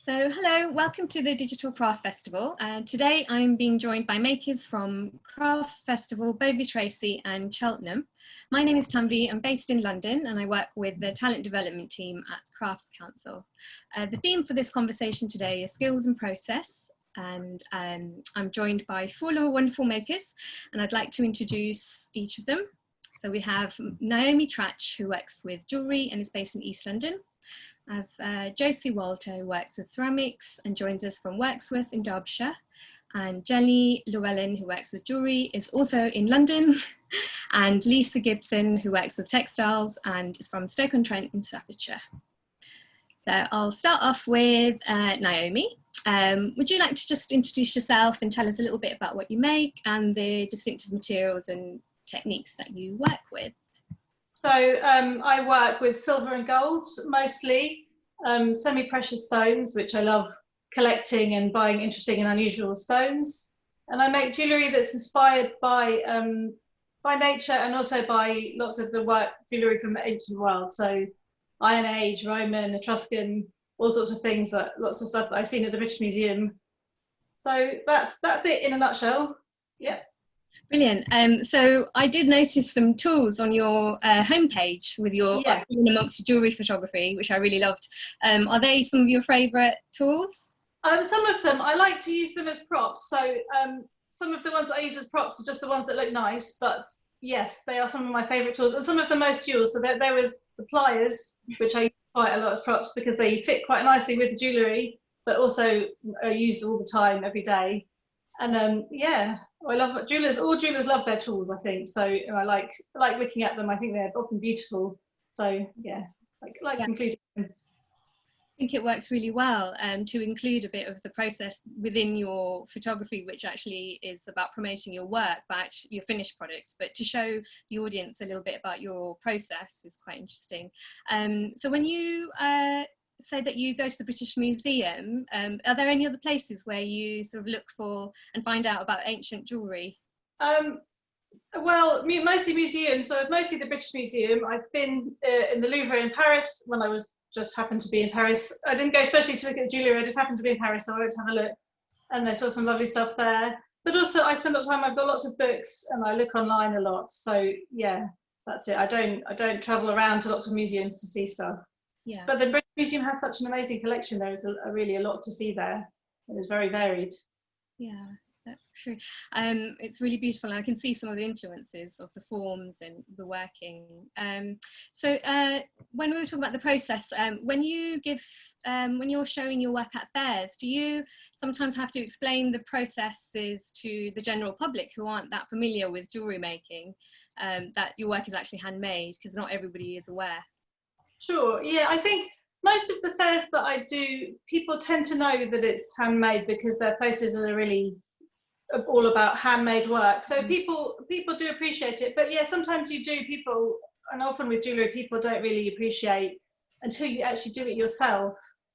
So hello, welcome to the Digital Craft Festival. Today I'm being joined by makers from Craft Festival, Bovey Tracy and Cheltenham. My name is Tanvi, I'm based in London and I work with the talent development team at Crafts Council. The theme for this conversation today is skills and process, and I'm joined by four wonderful makers and I'd like to introduce each of them. So we have Naomi Tracz, who works with jewellery and is based in East London. I have Josie Walter, who works with ceramics and joins us from Wirksworth in Derbyshire. And Llewellyn, who works with jewellery, is also in London. And Lisa Gibson, who works with textiles and is from Stoke-on-Trent in Staffordshire. So I'll start off with Naomi. Would you like to just introduce yourself and tell us a little bit about what you make and the distinctive materials and techniques that you work with? So I work with silver and gold, mostly semi-precious stones, which I love collecting and buying interesting and unusual stones. And I make jewellery that's inspired by nature and also by lots of the jewellery from the ancient world. So Iron Age, Roman, Etruscan, all sorts of things, lots of stuff that I've seen at the British Museum. So that's it in a nutshell. Yeah. Brilliant. So I did notice some tools on your homepage with your amongst your jewellery photography, which I really loved. Are they some of your favourite tools? Some of them, I like to use them as props. So some of the ones that I use as props are just the ones that look nice, but yes, they are some of my favourite tools and some of the most used. So there was the pliers, which I use quite a lot as props because they fit quite nicely with the jewellery, but also are used all the time, every day. And yeah, I love jewelers. All jewelers love their tools, I think. So I like looking at them. I think they're often beautiful. So yeah, including them. I think it works really well to include a bit of the process within your photography, which actually is about promoting your work, but your finished products, but to show the audience a little bit about your process is quite interesting. So when you say that you go to the British Museum, are there any other places where you sort of look for and find out about ancient jewellery? Well, mostly museums, so mostly the British Museum. I've been in the Louvre in Paris when I was just happened to be in Paris. I didn't go especially to look at jewellery, I just happened to be in Paris, so I went to have a look and I saw some lovely stuff there. But also I spend a lot of time, I've got lots of books and I look online a lot. So yeah, that's it. I don't travel around to lots of museums to see stuff. Yeah. But the British Museum has such an amazing collection. There is really a lot to see there. It is very varied. Yeah, that's true. It's really beautiful, and I can see some of the influences of the forms and the working. So when we were talking about the process, when you're showing your work at fairs, do you sometimes have to explain the processes to the general public who aren't that familiar with jewellery making, that your work is actually handmade, because not everybody is aware? Sure, yeah, I think most of the fairs that I do, people tend to know that it's handmade because their places are really all about handmade work. So people do appreciate it, but yeah, sometimes people, and often with jewellery, people don't really appreciate until you actually do it yourself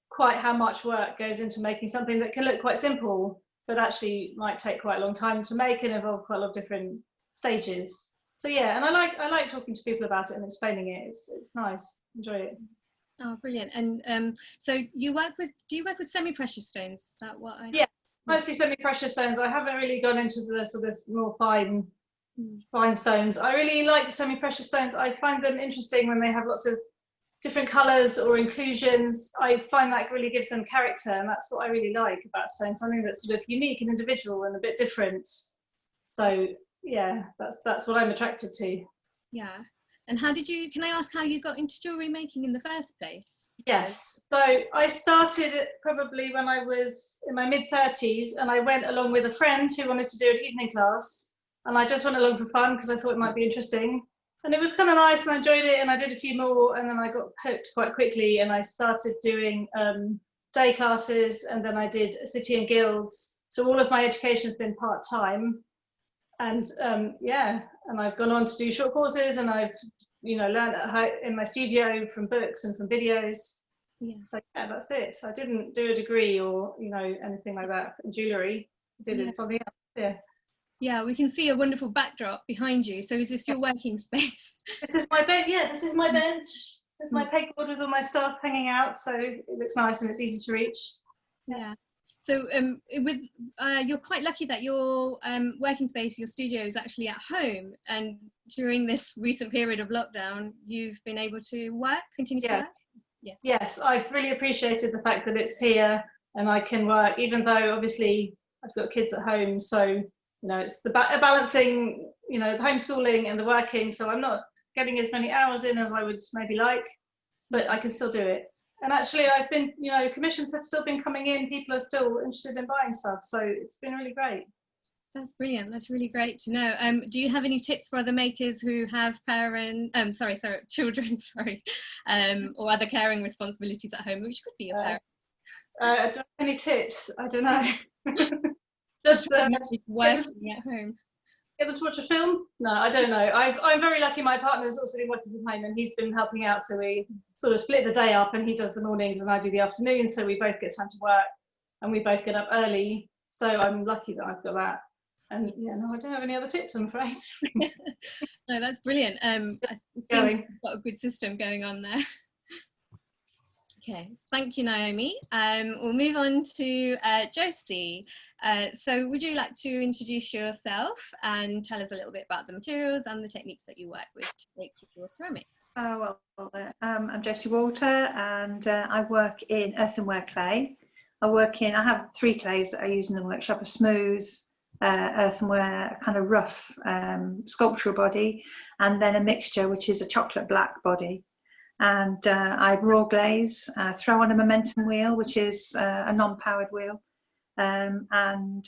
quite how much work goes into making something that can look quite simple, but actually might take quite a long time to make and involve quite a lot of different stages. So yeah, and I like talking to people about it and explaining it. It's nice. Enjoy it. Oh, brilliant! And so do you work with semi-precious stones? Is that what I? Yeah, mostly semi-precious stones. I haven't really gone into the sort of more fine stones. I really like the semi-precious stones. I find them interesting when they have lots of different colours or inclusions. I find that really gives them character, and that's what I really like about stones. Something that's sort of unique and individual and a bit different. So yeah, that's what I'm attracted to. Yeah. And can I ask how you got into jewellery making in the first place? Yes, so I started probably when I was in my mid-30s, and I went along with a friend who wanted to do an evening class, and I just went along for fun because I thought it might be interesting, and it was kind of nice and I enjoyed it, and I did a few more, and then I got hooked quite quickly and I started doing day classes, and then I did City and Guilds. So all of my education has been part-time. And yeah, and I've gone on to do short courses, and I've learned in my studio from books and from videos. Yeah. So yeah, that's it. So I didn't do a degree or anything like that in jewellery. I did it something else. Yeah. Yeah, we can see a wonderful backdrop behind you. So is this your working space? This is my bed. Yeah, this is my bench. There's my pegboard with all my stuff hanging out. So it looks nice and it's easy to reach. Yeah. So you're quite lucky that your working space, your studio, is actually at home, and during this recent period of lockdown you've been able to continue to work. Yeah. Yes, I've really appreciated the fact that it's here and I can work, even though obviously I've got kids at home, so it's the balancing, the homeschooling and the working, so I'm not getting as many hours in as I would maybe like, but I can still do it. And actually I've been, commissions have still been coming in, people are still interested in buying stuff, so it's been really great. That's brilliant. That's really great to know. Do you have any tips for other makers who have children, or other caring responsibilities at home, which could be a parent? I don't have any tips. I don't know. Just working at home. Get them to watch a film? No, I don't know. I'm very lucky. My partner's also been working from home and he's been helping out. So we sort of split the day up, and he does the mornings and I do the afternoons. So we both get time to work and we both get up early. So I'm lucky that I've got that. And no, I don't have any other tips, I'm afraid. No, that's brilliant. It seems you've got a good system going on there. Okay, thank you, Naomi. We'll move on to Josie. So would you like to introduce yourself and tell us a little bit about the materials and the techniques that you work with to make your ceramics? I'm Josie Walter, and I work in earthenware clay. I have 3 clays that I use in the workshop: a smooth earthenware, a kind of rough sculptural body, and then a mixture which is a chocolate black body. And I raw glaze, throw on a momentum wheel, which is a non-powered wheel, and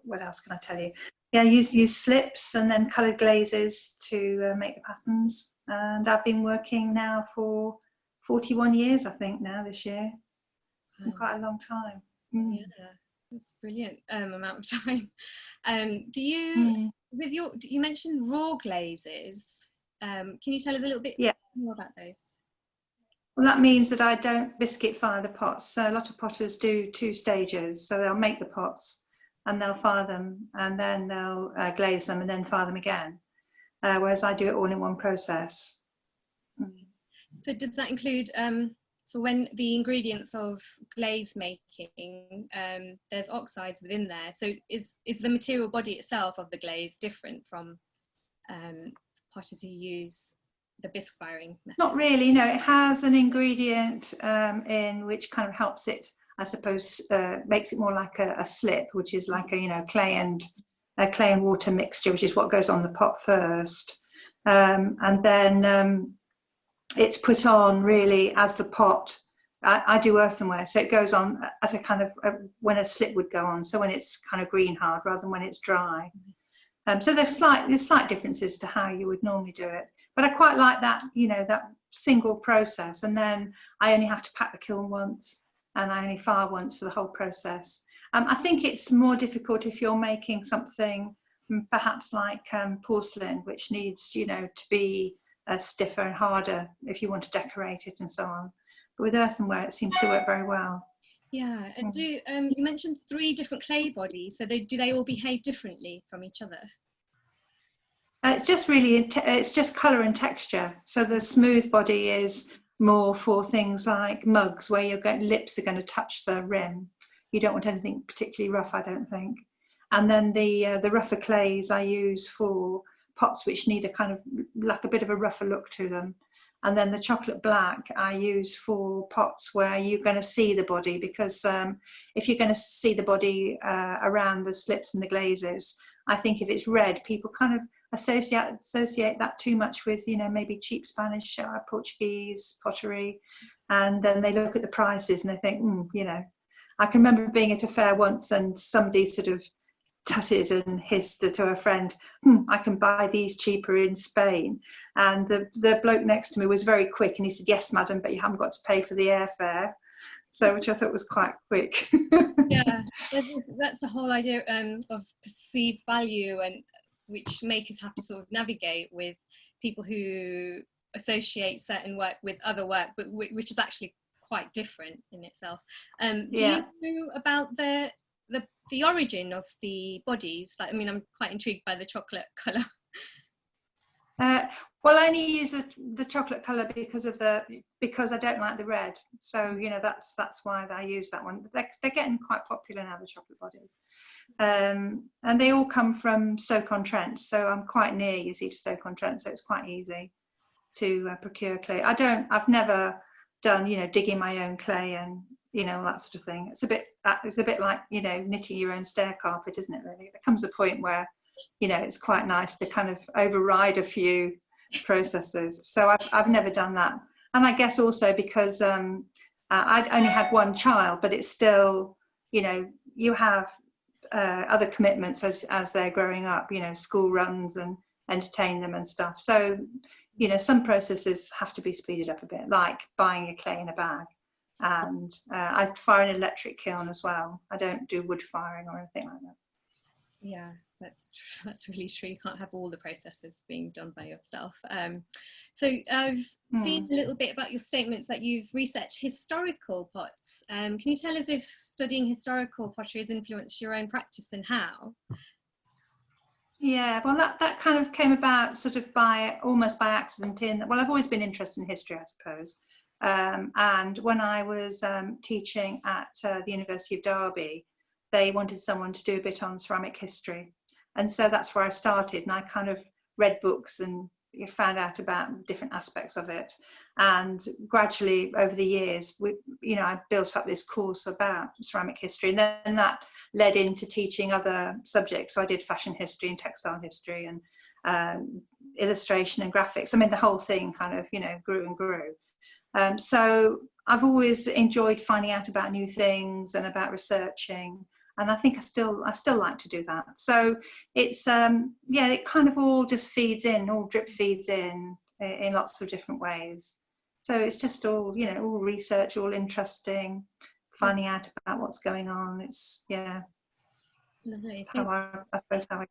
what else can I tell you? Yeah, use slips and then coloured glazes to make the patterns. And I've been working now for 41 years, I think, now this year. Quite a long time. Yeah, that's brilliant amount of time. Do you, you mentioned raw glazes. Can you tell us a little bit more about those? Well, that means that I don't biscuit fire the pots. So a lot of potters do 2 stages. So they'll make the pots and they'll fire them, and then they'll glaze them and then fire them again. Whereas I do it all in one process. So does that include, so when the ingredients of glaze making, there's oxides within there. So is the material body itself of the glaze different from potters who use the bisque firing method? Not really, no. It has an ingredient in which kind of helps it, I suppose, makes it more like a slip, which is like a clay and water mixture, which is what goes on the pot first, and then it's put on really as the pot. I do earthenware, so it goes on at a kind of when a slip would go on, so when it's kind of green hard rather than when it's dry. So there's slight differences to how you would normally do it, but I quite like that, that single process, and then I only have to pack the kiln once and I only fire once for the whole process. I think it's more difficult if you're making something perhaps like porcelain, which needs to be stiffer and harder if you want to decorate it and so on. But with earthenware it seems to work very well. Yeah, and you mentioned 3 different clay bodies, so do they all behave differently from each other? It's just really, it's just colour and texture. So the smooth body is more for things like mugs, where your lips are going to touch the rim. You don't want anything particularly rough, I don't think. And then the rougher clays I use for pots which need a kind of like a bit of a rougher look to them. And then the chocolate black I use for pots where you're going to see the body, because if you're going to see the body around the slips and the glazes, I think if it's red, people kind of associate that too much with, maybe cheap Spanish, Portuguese pottery, and then they look at the prices and they think, I can remember being at a fair once and somebody sort of tutted and hissed to a friend, I can buy these cheaper in Spain. And the bloke next to me was very quick and he said, yes, madam, but you haven't got to pay for the airfare. So, which I thought was quite quick. Yeah, that's the whole idea of perceived value, and which makers have to sort of navigate with people who associate certain work with other work, but which is actually quite different in itself. Do you know about the origin of the bodies? I'm quite intrigued by the chocolate colour. Well, I only use the chocolate colour because I don't like the red. So, you know, that's why I use that one. They're getting quite popular now, the chocolate bodies. And they all come from Stoke-on-Trent. So I'm quite near, you see, to Stoke-on-Trent. So it's quite easy to procure clay. I've never done, you know, digging my own clay and, you know, that sort of thing. It's a bit like, you know, knitting your own stair carpet, isn't it, really? There comes a point where, you know, it's quite nice to kind of override a few processes. So I've never done that. And I guess also because I'd only had one child, but it's still, you know, you have other commitments as they're growing up, you know, school runs and entertain them and stuff. So, you know, some processes have to be speeded up a bit, like buying your clay in a bag. And I fire an electric kiln as well. I don't do wood firing or anything like that. Yeah, that's really true. You can't have all the processes being done by yourself. So I've seen a little bit about your statements that you've researched historical pots. Can you tell us if studying historical pottery has influenced your own practice and how? Yeah, well, that kind of came about sort of almost by accident. Well, I've always been interested in history, I suppose. And when I was teaching at the University of Derby, they wanted someone to do a bit on ceramic history. And so that's where I started. And I kind of read books and found out about different aspects of it. And gradually over the years, I built up this course about ceramic history. And then that led into teaching other subjects. So I did fashion history and textile history and illustration and graphics. I mean, the whole thing kind of, you know, grew and grew. So I've always enjoyed finding out about new things and about researching. And I think I still like to do that. So it's, it kind of all just feeds in, all drip feeds in lots of different ways. So it's just all, you know, all research, all interesting, finding out about what's going on. It's, yeah. Lovely. I suppose how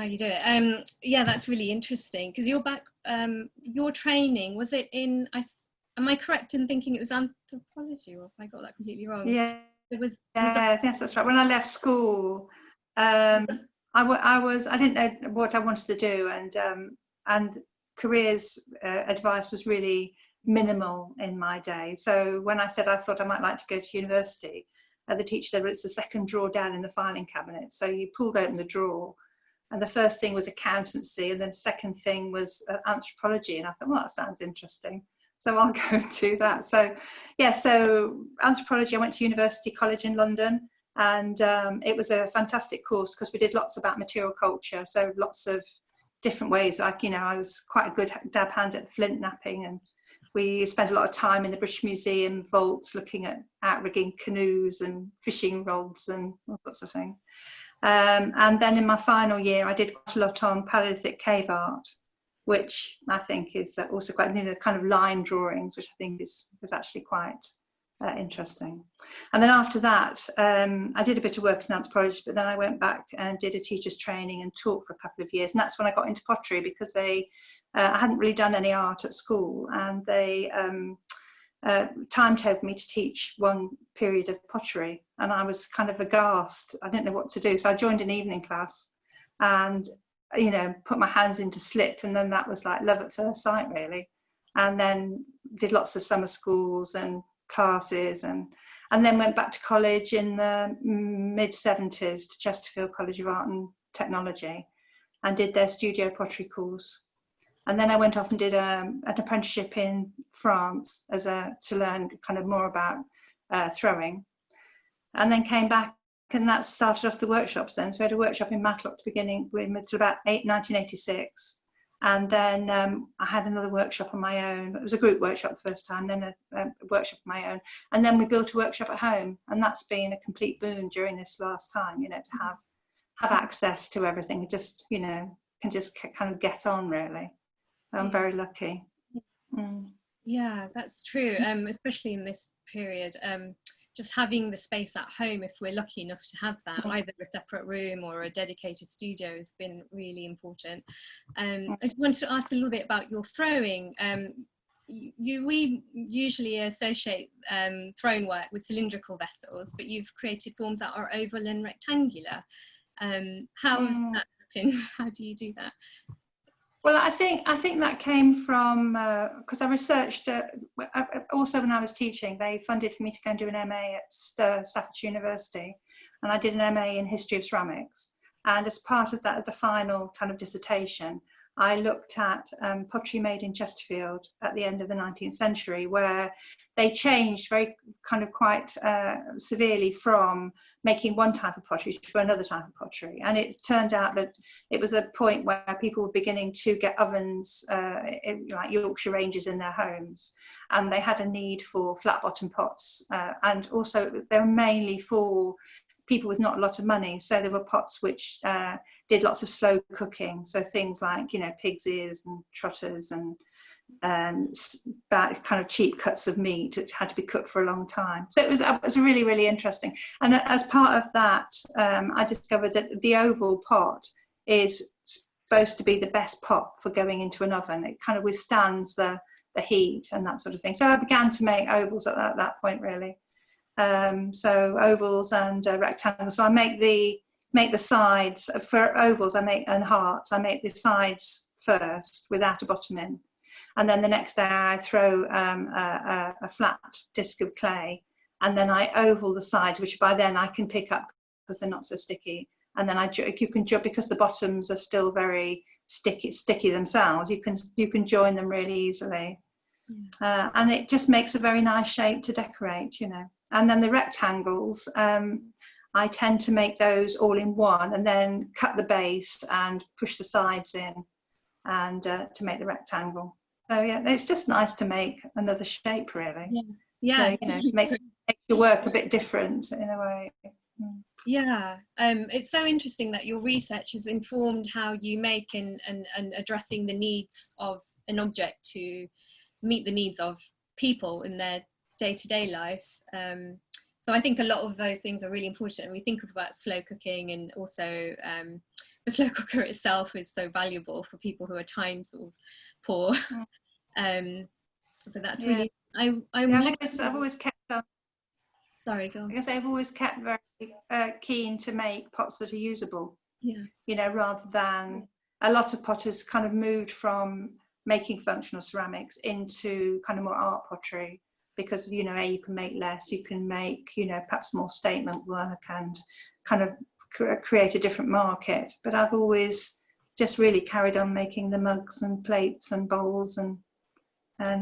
you do it. Yeah, that's really interesting because your training, was it in, am I correct in thinking it was anthropology, or have I got that completely wrong? Yeah. Yes, That's right. When I left school, I didn't know what I wanted to do, and careers advice was really minimal in my day. So when I said I thought I might like to go to university, the teacher said, well, it's the second drawer down in the filing cabinet. So you pulled open the drawer, and the first thing was accountancy, and then the second thing was anthropology. And I thought, well, that sounds interesting. So I'll go and do that. So, yeah, so anthropology, I went to University College in London, and it was a fantastic course because we did lots about material culture. So lots of different ways. Like, you know, I was quite a good dab hand at flint knapping, and we spent a lot of time in the British Museum vaults looking at outrigging canoes and fishing rods and all sorts of things. And then in my final year, I did quite a lot on Paleolithic cave art, which I think is also quite, you know, kind of line drawings, which I think is actually quite interesting. And then after that, I did a bit of work in anthropology, but then I went back and did a teacher's training and taught for a couple of years. And that's when I got into pottery, because I hadn't really done any art at school, and they timetabled me to teach one period of pottery. And I was kind of aghast. I didn't know what to do. So I joined an evening class and, you know, put my hands into slip, and then that was like love at first sight, really. And then did lots of summer schools and classes, and then went back to college in the mid-70s to Chesterfield College of Art and Technology, and did their studio pottery course. And then I went off and did an apprenticeship in France to learn kind of more about throwing, and then came back. And that started off the workshops then. So we had a workshop in Matlock beginning with about 1986. And then I had another workshop on my own. It was a group workshop the first time, then a workshop on my own. And then we built a workshop at home. And that's been a complete boon during this last time, you know, to have access to everything. Just, you know, can just kind of get on, really. I'm very lucky. Yeah, that's true, especially in this period. Just having the space at home, if we're lucky enough to have that, either a separate room or a dedicated studio, has been really important. I wanted to ask a little bit about your throwing. We usually associate thrown work with cylindrical vessels, but you've created forms that are oval and rectangular. How's that happened? How do you do that? Well, I think that came from because I researched. Also, when I was teaching, they funded for me to go and do an MA at Staffordshire University, and I did an MA in history of ceramics. And as part of that, as a final kind of dissertation, I looked at pottery made in Chesterfield at the end of the 19th century, where they changed very kind of quite severely from making one type of pottery to another type of pottery. And it turned out that it was a point where people were beginning to get ovens, like Yorkshire ranges in their homes. And they had a need for flat bottom pots. And also they were mainly for people with not a lot of money. So there were pots which did lots of slow cooking. So things like, you know, pig's ears and trotters and kind of cheap cuts of meat which had to be cooked for a long time. So it was really, really interesting. And as part of that, I discovered that the oval pot is supposed to be the best pot for going into an oven. It kind of withstands the heat and that sort of thing. So I began to make ovals at that point, really. So ovals and rectangles. So I make the sides for ovals. And hearts. I make the sides first without a bottom in. And then the next day I throw a flat disc of clay, and then I oval the sides, which by then I can pick up because they're not so sticky. And then you can because the bottoms are still very sticky themselves. You can join them really easily, and it just makes a very nice shape to decorate, you know. And then the rectangles, I tend to make those all in one, and then cut the base and push the sides in, and to make the rectangle. So yeah, it's just nice to make another shape, really. Yeah. So, you know, make your work a bit different in a way. Yeah, it's so interesting that your research has informed how you make and addressing the needs of an object to meet the needs of people in their day-to-day life. So I think a lot of those things are really important. And we think about slow cooking, and also the slow cooker itself is so valuable for people who are time sort of poor. But that's really, I've always kept on. Sorry, go on. I guess I've always kept very keen to make pots that are usable. Yeah. You know, rather than a lot of potters kind of moved from making functional ceramics into kind of more art pottery, because, you know, you can make less, you can make, you know, perhaps more statement work and kind of create a different market. But I've always just really carried on making the mugs and plates and bowls and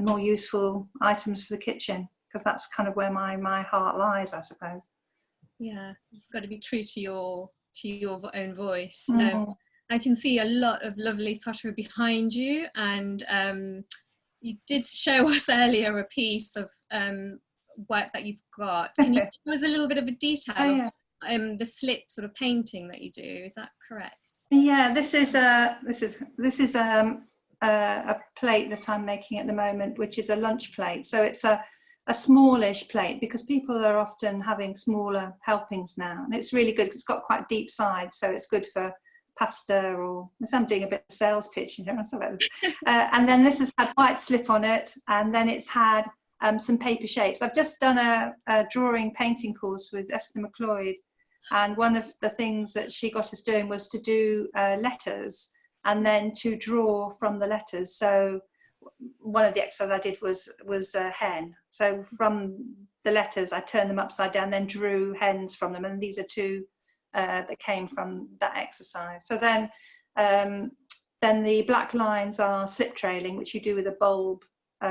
more useful items for the kitchen, because that's kind of where my heart lies, I suppose. Yeah, you've got to be true to your own voice. I can see a lot of lovely pottery behind you, and you did show us earlier a piece of work that you've got. Can you give us a little bit of a detail of the slip sort of painting that you do? Is that correct? Yeah, this is a plate that I'm making at the moment, which is a lunch plate. So it's a smallish plate, because people are often having smaller helpings now, and it's really good. It's got quite deep sides, so it's good for pasta, or I'm doing a bit of sales pitch, you know. And then this has had white slip on it, and then it's had some paper shapes. I've just done a drawing painting course with Esther McLeod, and one of the things that she got us doing was to do letters, and then to draw from the letters. So one of the exercises I did was a hen. So from the letters, I turned them upside down, then drew hens from them, and these are two that came from that exercise. So then the black lines are slip trailing, which you do with a bulb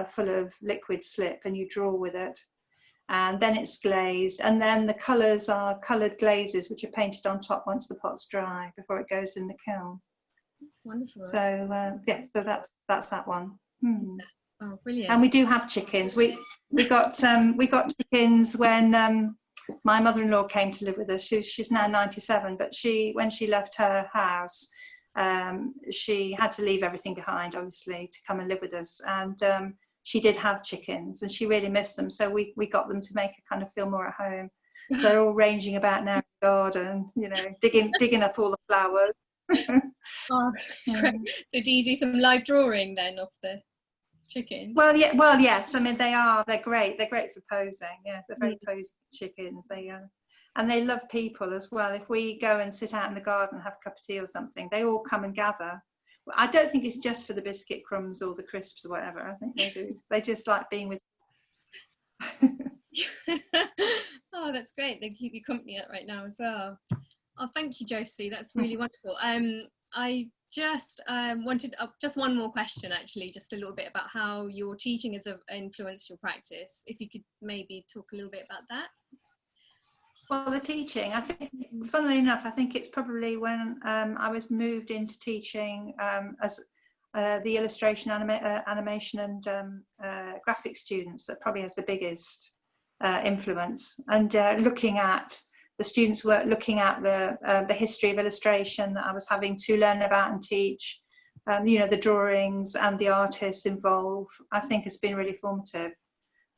full of liquid slip, and you draw with it. And then it's glazed, and then the colours are coloured glazes, which are painted on top once the pot's dry before it goes in the kiln. That's wonderful. So so that's that one. Oh, brilliant! And we do have chickens. We got chickens when my mother-in-law came to live with us. She's now 97, but when she left her house, she had to leave everything behind, obviously, to come and live with us. And she did have chickens, and she really missed them. So we got them to make her kind of feel more at home. So they're all ranging about now in the garden, you know, digging up all the flowers. Great. So do you do some live drawing then of the chicken? Well, yes. I mean, they're great. They're great for posing. Yes, they're very posy chickens. And they love people as well. If we go and sit out in the garden and have a cup of tea or something, they all come and gather. I don't think it's just for the biscuit crumbs or the crisps or whatever. I think they do. They just like being with. Oh, that's great. They keep you company right now as well. Oh, thank you, Josie. That's really wonderful. I just wanted just one more question, actually, just a little bit about how your teaching has influenced your practice. If you could maybe talk a little bit about that. Well, the teaching, I think, funnily enough, I think it's probably when I was moved into teaching as the illustration, animation and graphic students that probably has the biggest influence. And looking at the students' work, looking at the history of illustration that I was having to learn about and teach, you know, the drawings and the artists involved, I think has been really formative.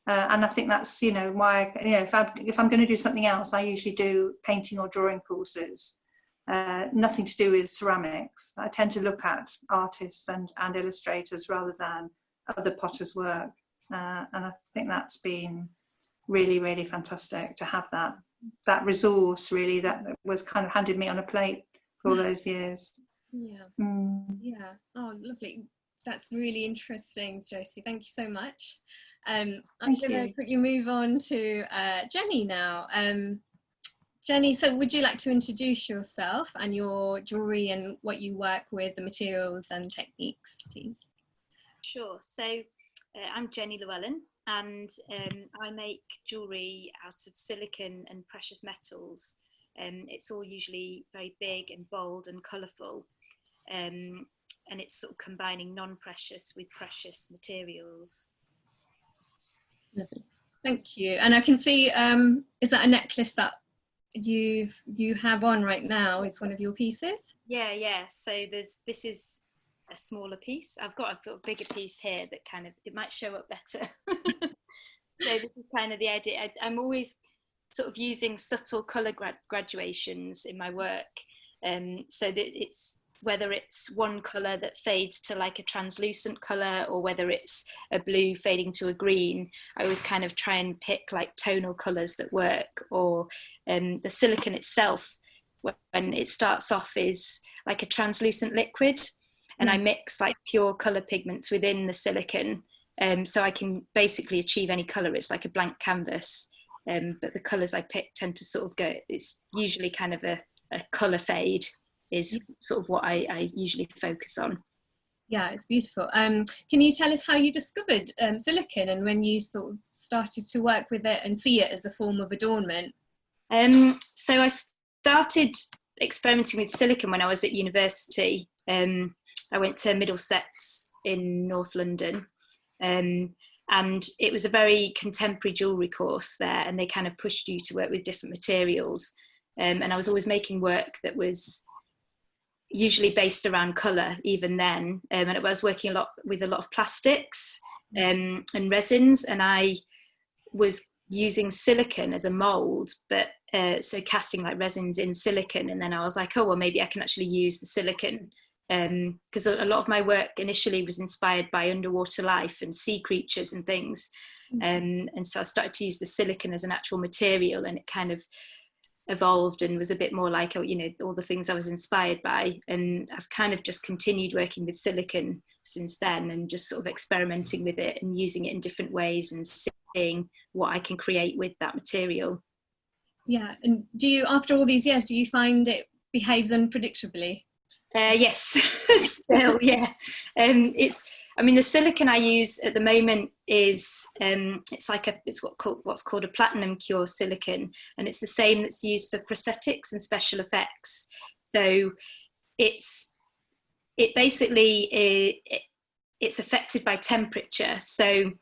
And I think that's, you know, why, you know, if I'm going to do something else, I usually do painting or drawing courses, nothing to do with ceramics. I tend to look at artists and illustrators rather than other potters' work. And I think that's been really, really fantastic to have that resource, really, that was kind of handed me on a plate for all those years. Yeah. Yeah. Oh, lovely. That's really interesting, Josie. Thank you so much. I'm going to quickly move on to Jenny now. Jenny, so would you like to introduce yourself and your jewellery and what you work with, the materials and techniques, please? Sure. So I'm Jenny Llewellyn, and I make jewellery out of silicon and precious metals. It's all usually very big and bold and colourful. And it's sort of combining non-precious with precious materials. Lovely. Thank you. And I can see, is that a necklace that you have on right now? Is one of your pieces? Yeah. So this is a smaller piece. I've got a bigger piece here that kind of, it might show up better. So this is kind of the idea. I'm always sort of using subtle colour graduations in my work, so that it's, whether it's one colour that fades to like a translucent colour or whether it's a blue fading to a green, I always kind of try and pick like tonal colours that work. Or the silicon itself, when it starts off, is like a translucent liquid, and I mix like pure colour pigments within the silicon, so I can basically achieve any colour. It's like a blank canvas, but the colours I pick tend to sort of go, it's usually kind of a colour fade is sort of what I usually focus on. Yeah, it's beautiful. Can you tell us how you discovered silicon and when you sort of started to work with it and see it as a form of adornment? So I started experimenting with silicon when I was at university. I went to Middlesex in North London, and it was a very contemporary jewellery course there, and they kind of pushed you to work with different materials. And I was always making work that was usually based around colour even then, and I was working with a lot of plastics and resins, and I was using silicon as a mould, but so casting like resins in silicon, and then I was like, oh well, maybe I can actually use the silicon, because a lot of my work initially was inspired by underwater life and sea creatures and things, and so I started to use the silicon as an actual material, and it kind of evolved and was a bit more like, you know, all the things I was inspired by. And I've kind of just continued working with silicon since then, and just sort of experimenting with it and using it in different ways and seeing what I can create with that material. Yeah. And do you, after all these years, do you find it behaves unpredictably? Yes, still, yeah. I mean, the silicon I use at the moment is it's what's called a platinum cure silicon, and it's the same that's used for prosthetics and special effects. So it's affected by temperature. So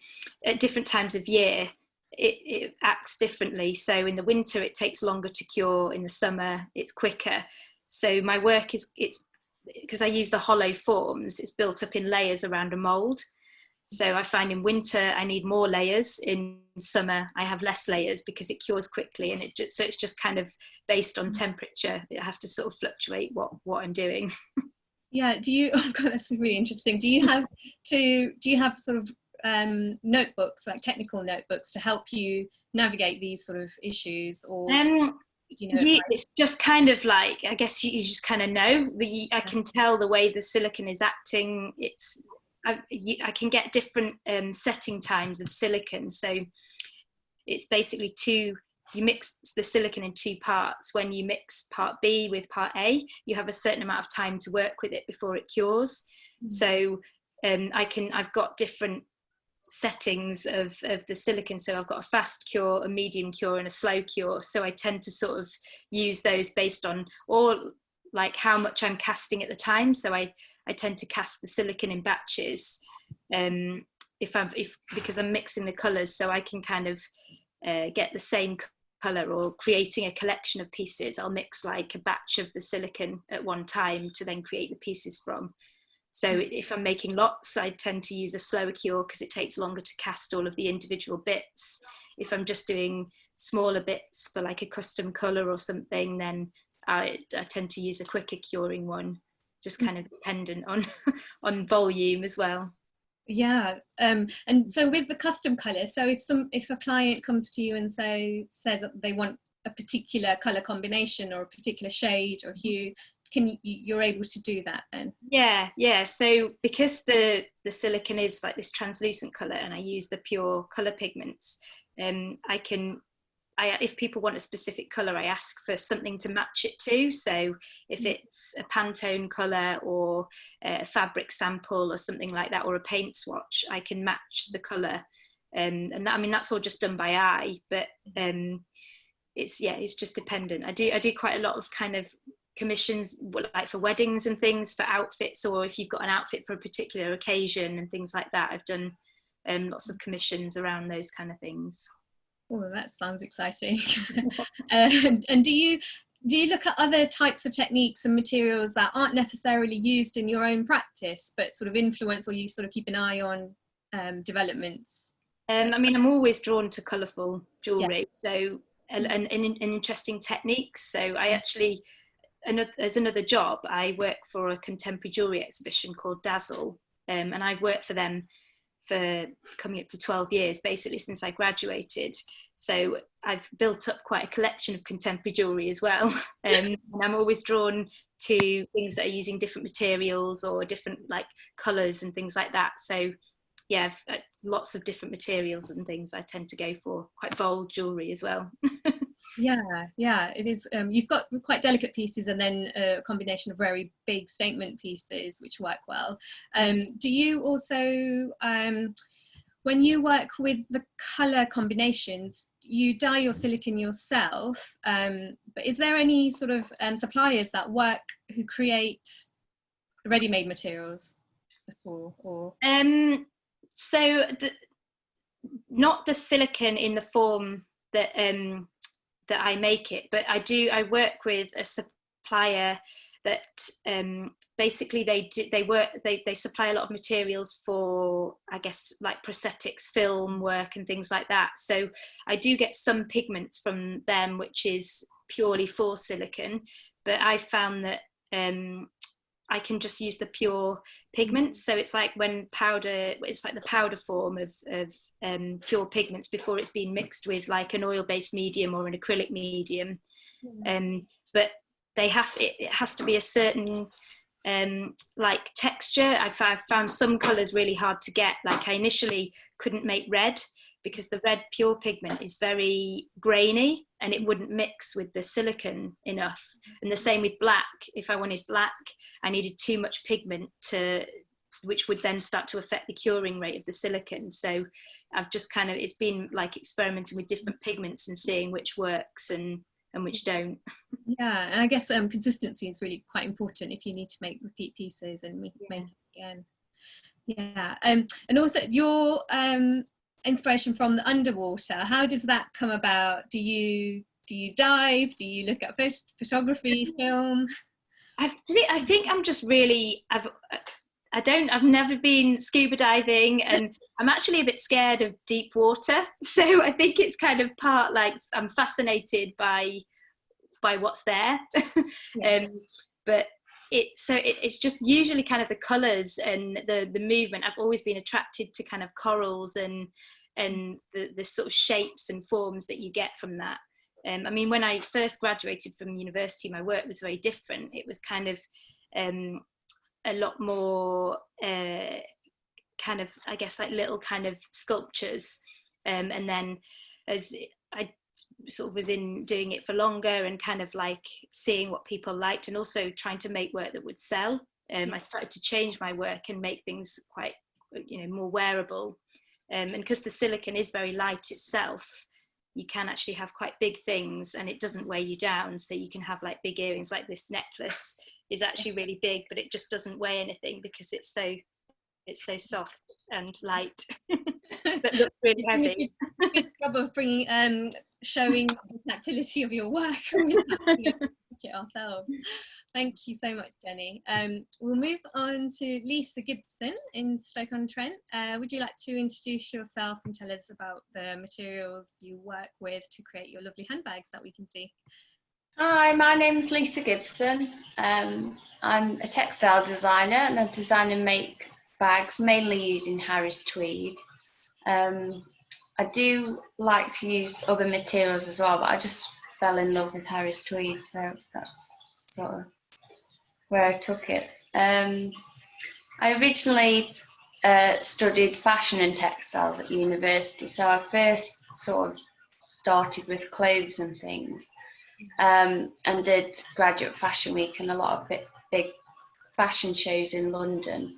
at different times of year, it acts differently. So in the winter, it takes longer to cure. In the summer, it's quicker. So my work it's because I use the hollow forms, it's built up in layers around a mould. So I find in winter I need more layers, in summer I have less layers because it cures quickly, and so it's just kind of based on temperature. I have to sort of fluctuate what I'm doing. Yeah, do you, oh God, that's really interesting. Do you have sort of notebooks, like technical notebooks, to help you navigate these sort of issues? Or Did you know it? It's just kind of like, I guess you just kind of know. I can tell the way the silicone is acting. I can get different setting times of silicone. So it's basically you mix the silicone in 2 parts. When you mix part B with part A, you have a certain amount of time to work with it before it cures. So I've got different settings of the silicone. So I've got a fast cure, a medium cure, and a slow cure. So I tend to sort of use those based on, or like how much I'm casting at the time. So I tend to cast the silicone in batches, because I'm mixing the colours, so I can kind of get the same colour, or creating a collection of pieces. I'll mix like a batch of the silicone at one time to then create the pieces from. So if I'm making lots, I tend to use a slower cure because it takes longer to cast all of the individual bits. If I'm just doing smaller bits for like a custom colour or something, then I tend to use a quicker curing one, just kind of dependent on volume as well. Yeah, and so with the custom colours, so if a client comes to you and says that they want a particular colour combination or a particular shade or hue, you're able to do that then? Yeah. So because the silicone is like this translucent colour, and I use the pure colour pigments, if people want a specific colour, I ask for something to match it to. So if it's a Pantone colour or a fabric sample or something like that, or a paint swatch, I can match the colour. And that, I mean, that's all just done by eye, but it's just dependent. I do quite a lot of kind of commissions, like for weddings and things, for outfits, or if you've got an outfit for a particular occasion and things like that. I've done lots of commissions around those kind of things. Oh, that sounds exciting. And do you look at other types of techniques and materials that aren't necessarily used in your own practice, but sort of influence, or you sort of keep an eye on developments? I mean, I'm always drawn to colourful jewellery, so and interesting techniques. So I actually, as another job, I work for a contemporary jewellery exhibition called Dazzle, and I've worked for them for coming up to 12 years, basically since I graduated. So I've built up quite a collection of contemporary jewellery as well. And I'm always drawn to things that are using different materials or different like colours and things like that. So yeah, lots of different materials and things I tend to go for. Quite bold jewellery as well. Yeah, it is. You've got quite delicate pieces and then a combination of very big statement pieces which work well. Do you also, when you work with the colour combinations, you dye your silicone yourself, but is there any sort of suppliers that who create ready-made materials at all? Or? So not the silicone in the form that I make it, but I work with a supplier that basically they supply a lot of materials for, I guess, like prosthetics, film work and things like that. So I do get some pigments from them which is purely for silicone, but I found that I can just use the pure pigments. So it's like it's like the powder form of pure pigments before it's been mixed with like an oil-based medium or an acrylic medium. But it has to be a certain like texture. I've found some colours really hard to get. Like I initially couldn't make red because the red pure pigment is very grainy and it wouldn't mix with the silicone enough. And the same with black. If I wanted black, I needed too much pigment which would then start to affect the curing rate of the silicone. So I've just it's been like experimenting with different pigments and seeing which works and which don't. Yeah, and I guess consistency is really quite important if you need to make repeat pieces and make it again. Yeah, and also your inspiration from the underwater, how does that come about? Do you dive? Do you look at photography, film? I think I'm just really I've never been scuba diving, and I'm actually a bit scared of deep water. So I think it's kind of part like I'm fascinated by what's there. But it's just usually kind of the colours and the movement. I've always been attracted to kind of corals and the sort of shapes and forms that you get from that. I mean, when I first graduated from university, my work was very different. It was kind of a lot more kind of, I guess, like little kind of sculptures. And then as I sort of was in doing it for longer and kind of like seeing what people liked and also trying to make work that would sell, I started to change my work and make things quite, more wearable. And because the silicone is very light itself, you can actually have quite big things and it doesn't weigh you down. So you can have like big earrings, like this necklace is actually really big, but it just doesn't weigh anything because it's so soft and light, but looks really heavy. Good job of bringing, showing the tactility of your work without having to touch it ourselves. Thank you so much, Jenny. We'll move on to Lisa Gibson in Stoke-on-Trent. Would you like to introduce yourself and tell us about the materials you work with to create your lovely handbags that we can see? Hi, my name's Lisa Gibson. I'm a textile designer and I design and make bags mainly using Harris Tweed. I do like to use other materials as well, but I just fell in love with Harris Tweed, so that's sort of where I took it. I originally studied fashion and textiles at university, so I first sort of started with clothes and things, and did Graduate Fashion Week and a lot of big fashion shows in London.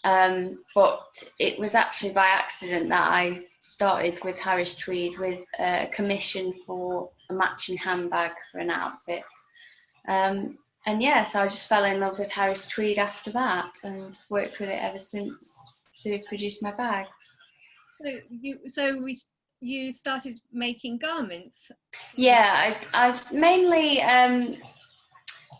But it was actually by accident that I started with Harris Tweed with a commission for a matching handbag for an outfit. And yeah, so I just fell in love with Harris Tweed after that and worked with it ever since to produce my bags. So you started making garments? Yeah, I mainly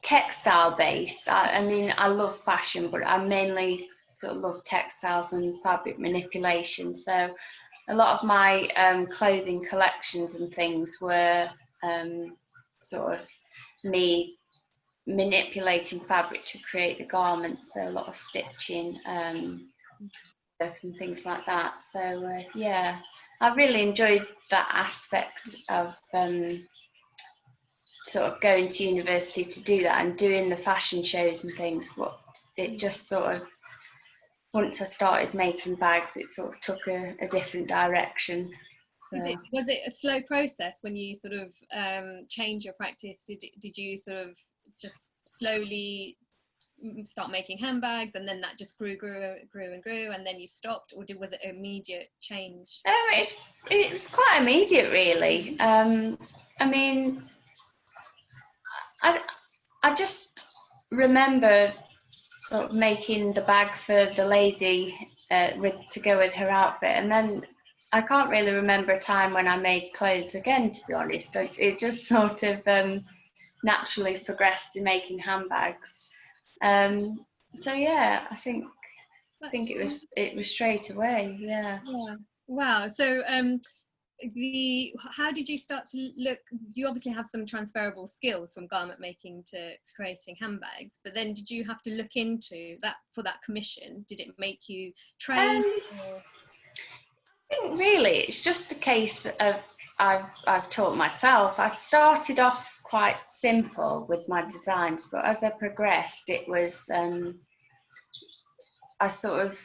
textile based. I mean, I love fashion, but I mainly sort of love textiles and fabric manipulation. So a lot of my clothing collections and things were sort of me manipulating fabric to create the garments. So a lot of stitching and things like that. So yeah, I really enjoyed that aspect of sort of going to university to do that and doing the fashion shows and things. But it just sort of, once I started making bags, it sort of took a different direction. So. Was it a slow process when you sort of change your practice? Did you sort of just slowly start making handbags and then that just grew and then you stopped, or was it an immediate change? It was quite immediate, really. I mean, I just remember sort of making the bag for the lady to go with her outfit, and then I can't really remember a time when I made clothes again, to be honest. It just sort of naturally progressed to making handbags. So yeah, I think it was straight away. Yeah. Wow. So how did you start to look? You obviously have some transferable skills from garment making to creating handbags, but then did you have to look into that for that commission? Did it make you train? I think really it's just a case of I've taught myself. I started off quite simple with my designs, but as I progressed, it was I sort of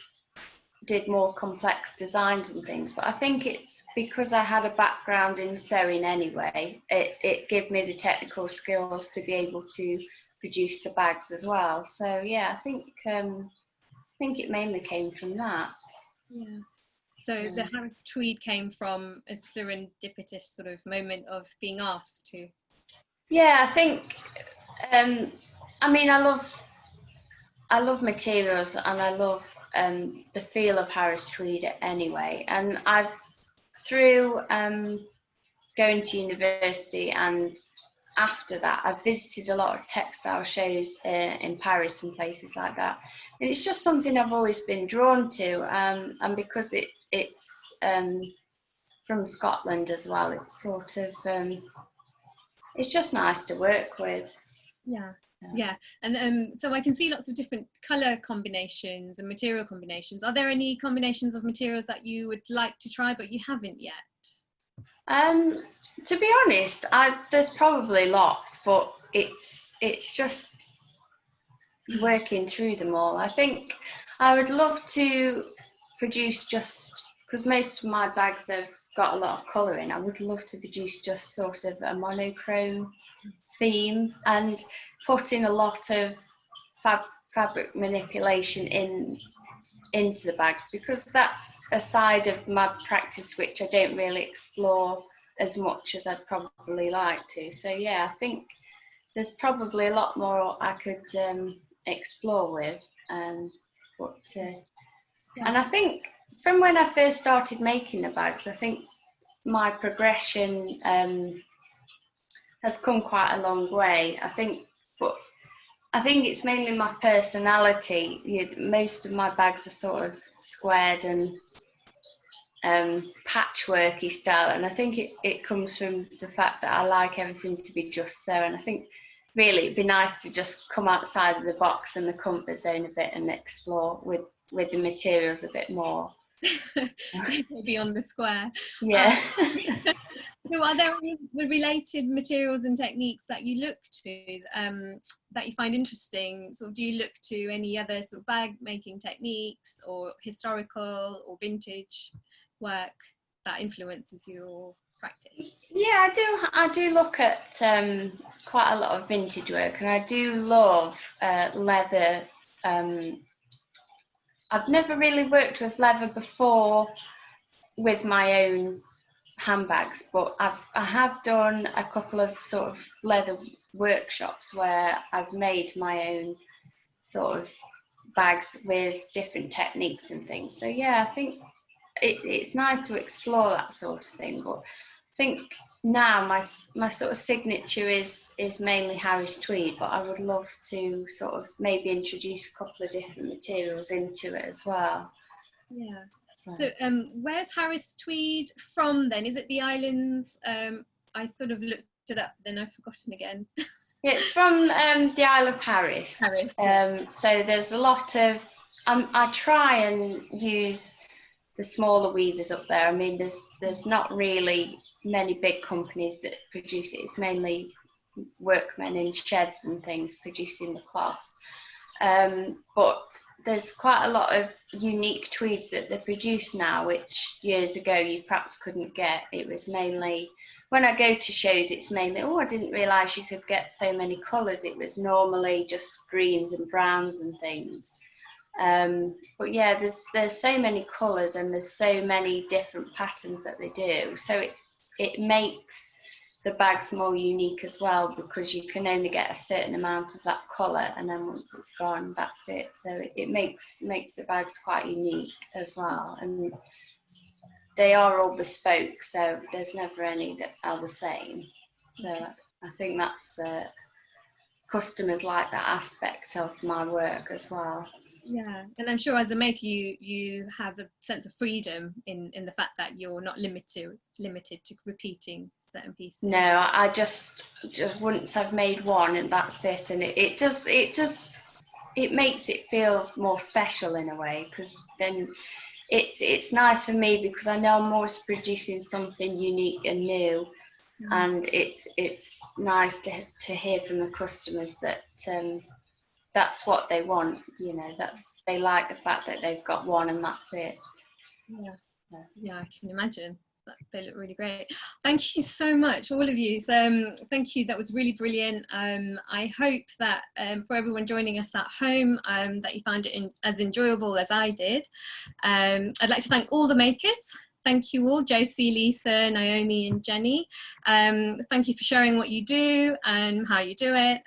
did more complex designs and things. But I think it's because I had a background in sewing anyway. It gave me the technical skills to be able to produce the bags as well. So yeah, I think it mainly came from that. Yeah. So the Harris Tweed came from a serendipitous sort of moment of being asked to. Yeah, I think. I mean, I love materials and I love the feel of Harris Tweed anyway. And I've through going to university and after that, I've visited a lot of textile shows in Paris and places like that. And it's just something I've always been drawn to, and because it's from Scotland as well, it's sort of it's just nice to work with. Yeah. And so I can see lots of different colour combinations and material combinations. Are there any combinations of materials that you would like to try but you haven't yet? To be honest, there's probably lots, but it's just working through them all. I think I would love to produce, just because most of my bags have got a lot of colour in, I would love to produce just sort of a monochrome theme and put in a lot of fabric manipulation into the bags, because that's a side of my practice which I don't really explore as much as I'd probably like to. So yeah, I think there's probably a lot more I could explore with, and I think from when I first started making the bags, I think my progression has come quite a long way. I think it's mainly my personality. Most of my bags are sort of squared and patchworky style, and I think it comes from the fact that I like everything to be just so, and I think really it'd be nice to just come outside of the box and the comfort zone a bit and explore with the materials a bit more. Maybe on the square. Yeah. So are there any related materials and techniques that you look to that you find interesting? So do you look to any other sort of bag making techniques or historical or vintage work that influences your practice? Yeah, I do look at quite a lot of vintage work, and I do love leather. I've never really worked with leather before with my own handbags, but I have done a couple of sort of leather workshops where I've made my own sort of bags with different techniques and things. So yeah, I think it's nice to explore that sort of thing, but I think now my sort of signature is mainly Harris Tweed, but I would love to sort of maybe introduce a couple of different materials into it as well. Yeah. So where's Harris Tweed from then? Is it the islands? I sort of looked it up, then I've forgotten again. It's from the Isle of Harris. Yeah. So there's a lot of, I try and use the smaller weavers up there. I mean, there's not really many big companies that produce it. It's mainly workmen in sheds and things producing the cloth. But there's quite a lot of unique tweeds that they produce now, which years ago you perhaps couldn't get. It was mainly, when I go to shows, it's mainly, oh, I didn't realise you could get so many colours. It was normally just greens and browns and things. But yeah, there's so many colours and there's so many different patterns that they do. So it makes the bags more unique as well, because you can only get a certain amount of that colour, and then once it's gone, that's it. So it makes the bags quite unique as well, and they are all bespoke, so there's never any that are the same. So I think that's customers like that aspect of my work as well. Yeah, and I'm sure as a maker you have a sense of freedom in the fact that you're not limited to repeating certain pieces. No, I just once I've made one and that's it, and it makes it feel more special in a way, because then it's nice for me, because I know I'm always producing something unique and new. And it's nice to hear from the customers that that's what they want, you know, they like the fact that they've got one and that's it. Yeah, I can imagine. They look really great. Thank you so much, all of you. So thank you, that was really brilliant. I hope that for everyone joining us at home, that you found it as enjoyable as I did. I'd like to thank all the makers. Thank you all, Josie, Lisa, Naomi and Jenny. Thank you for sharing what you do and how you do it.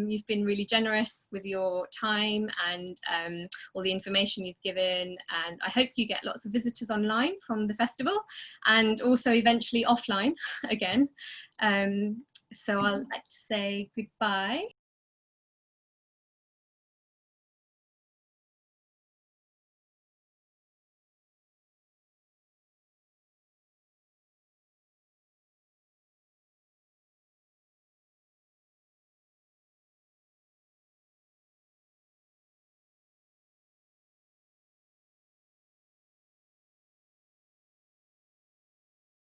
You've been really generous with your time and all the information you've given, and I hope you get lots of visitors online from the festival and also eventually offline again. So I'd like to say goodbye.